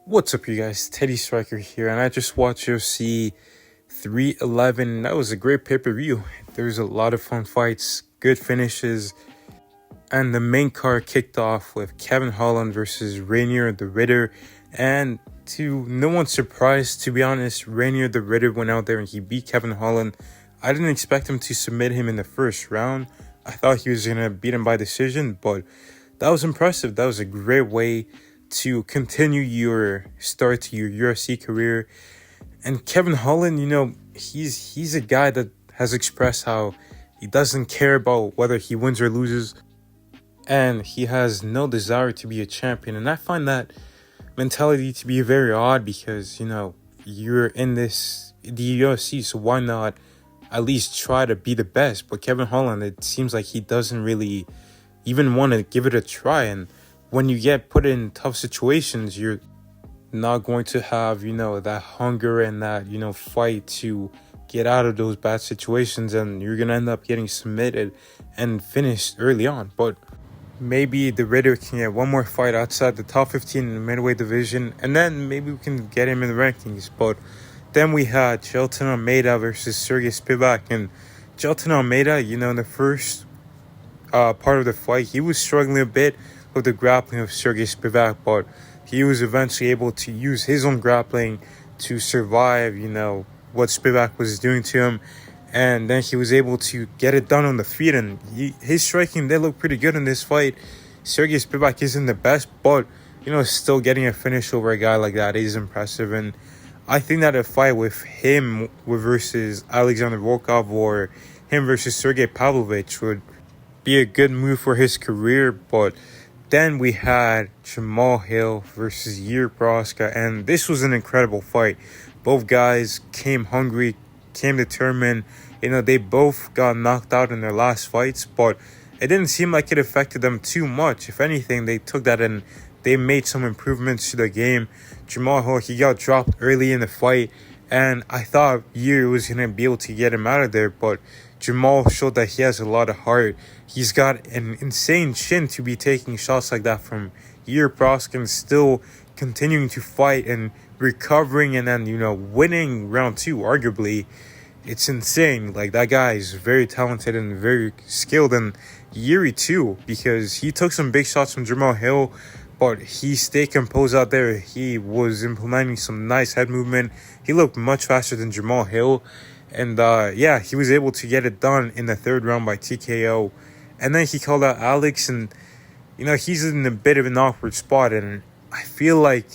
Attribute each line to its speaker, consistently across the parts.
Speaker 1: What's up, you guys? Teddy Striker here, and I just watched UFC 311. That was a great pay-per-view. There's a lot of fun fights, good finishes, and the main card kicked off with Kevin Holland versus Rainier the Ritter. And to no one's surprise, to be honest, Rainier the Ritter went out there and he beat Kevin Holland. I didn't expect him to submit him in the first round. I thought he was going to beat him by decision, but that was impressive. That was a great way to continue your start to your UFC career. And Kevin Holland, he's a guy that has expressed how he doesn't care about whether he wins or loses, and he has no desire to be a champion. And I find that mentality to be very odd because, you're in the UFC, so why not at least try to be the best? But Kevin Holland, it seems like he doesn't really even want to give it a try. And when you get put in tough situations, you're not going to have, that hunger and that, fight to get out of those bad situations. And you're going to end up getting submitted and finished early on. But maybe the Ritter can get one more fight outside the top 15 in the middleweight division, and then maybe we can get him in the rankings. But then we had Jailton Almeida versus Sergey Spivak. And Jailton Almeida, in the first part of the fight, he was struggling a bit with the grappling of Sergey Spivak, but he was eventually able to use his own grappling to survive, what Spivak was doing to him. And then he was able to get it done on the feet, and his striking did look pretty good in this fight. Sergey Spivak isn't the best, but, still getting a finish over a guy like that is impressive. And I think that a fight with him versus Alexander Volkov or him versus Sergey Pavlovich would be a good move for his career. But then we had Jamal Hill versus Yair Prochazka, and this was an incredible fight. Both guys came hungry, came determined. They both got knocked out in their last fights, but it didn't seem like it affected them too much. If anything, they took that and they made some improvements to the game. Jamal Hill, he got dropped early in the fight, and I thought Yair was going to be able to get him out of there, but Jamal showed that he has a lot of heart. He's got an insane chin to be taking shots like that from Yair Prochazka and still continuing to fight and recovering and then, winning round 2, arguably. It's insane. Like, that guy is very talented and very skilled. And Yuri too, because he took some big shots from Jamal Hill, but he stayed composed out there. He was implementing some nice head movement. He looked much faster than Jamal Hill. And he was able to get it done in the third round by TKO. And then he called out Alex, and he's in a bit of an awkward spot. And I feel like,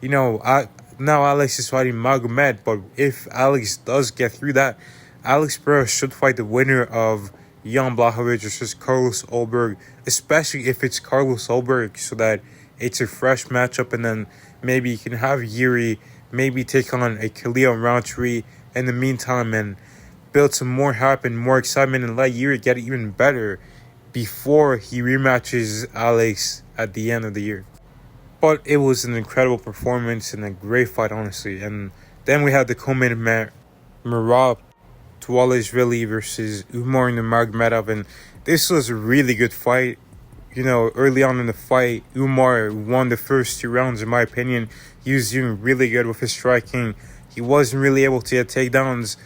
Speaker 1: now Alex is fighting Magomed, but if Alex does get through that, Alex Pereira should fight the winner of Jan Blachowicz versus Carlos Ulberg, especially if it's Carlos Ulberg, so that it's a fresh matchup. And then maybe you can have Yuri maybe take on a Khalil Rountree in the meantime and build some more hype and more excitement and let Yuri get even better before he rematches Alex at the end of the year. But it was an incredible performance and a great fight, honestly. And then we had the co-main event, Merab Dvalishvili versus Umar Nurmagomedov, and this was a really good fight. Early on in the fight, Umar won the first 2 rounds, in my opinion. He was doing really good with his striking. He wasn't really able to get takedowns,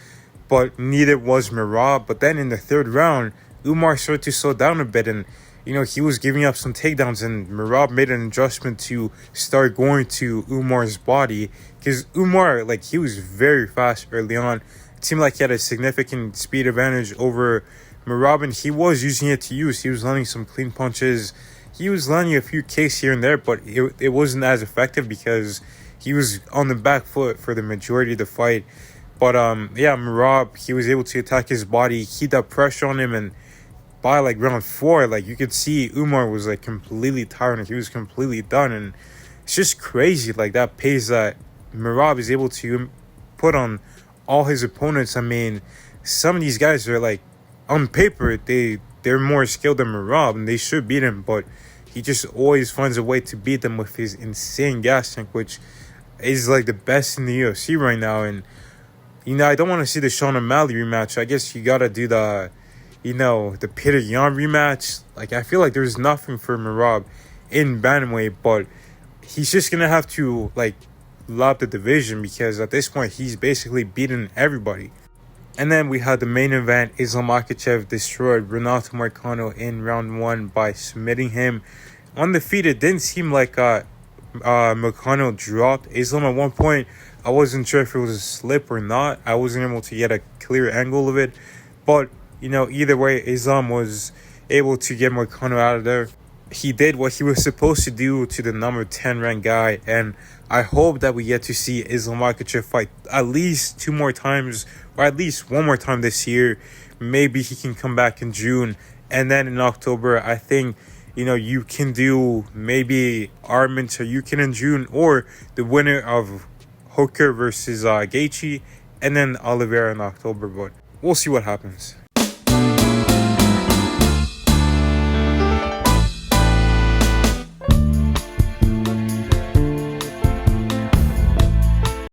Speaker 1: but neither was Merab. But then in the third round, Umar started to slow down a bit, and he was giving up some takedowns, and Merab made an adjustment to start going to Umar's body, because Umar, he was very fast early on. It seemed like he had a significant speed advantage over Merab, and he was using it to use. He was landing some clean punches. He was landing a few kicks here and there, but it wasn't as effective because he was on the back foot for the majority of the fight. But Merab, he was able to attack his body, keep that pressure on him, and by round 4, you could see Umar was completely tired and he was completely done. And it's just crazy, that pace that Merab is able to put on all his opponents. I mean, some of these guys are on paper they're more skilled than Merab and they should beat him, but he just always finds a way to beat them with his insane gas tank, which is the best in the UFC right now. And I don't want to see the Sean O'Malley rematch. I guess you gotta do the Peter Yan rematch. I feel like there's nothing for Merab in bantamweight, but he's just gonna have to lap the division, because at this point he's basically beaten everybody. And then we had the main event. Islam Makhachev destroyed Renato Moicano in round 1 by submitting him. Undefeated. Didn't seem like Moicano dropped Islam at one point. I wasn't sure if it was a slip or not. I wasn't able to get a clear angle of it. But, either way, Islam was able to get Moicano out of there. He did what he was supposed to do to the number 10 ranked guy, and I hope that we get to see Islam Makhachev fight at least 2 more times, or at least 1 more time this year. Maybe he can come back in June, and then in October, I think, you can do maybe Armin or Yukin in June, or the winner of Hooker versus Gaethje, and then Oliveira in October, but we'll see what happens.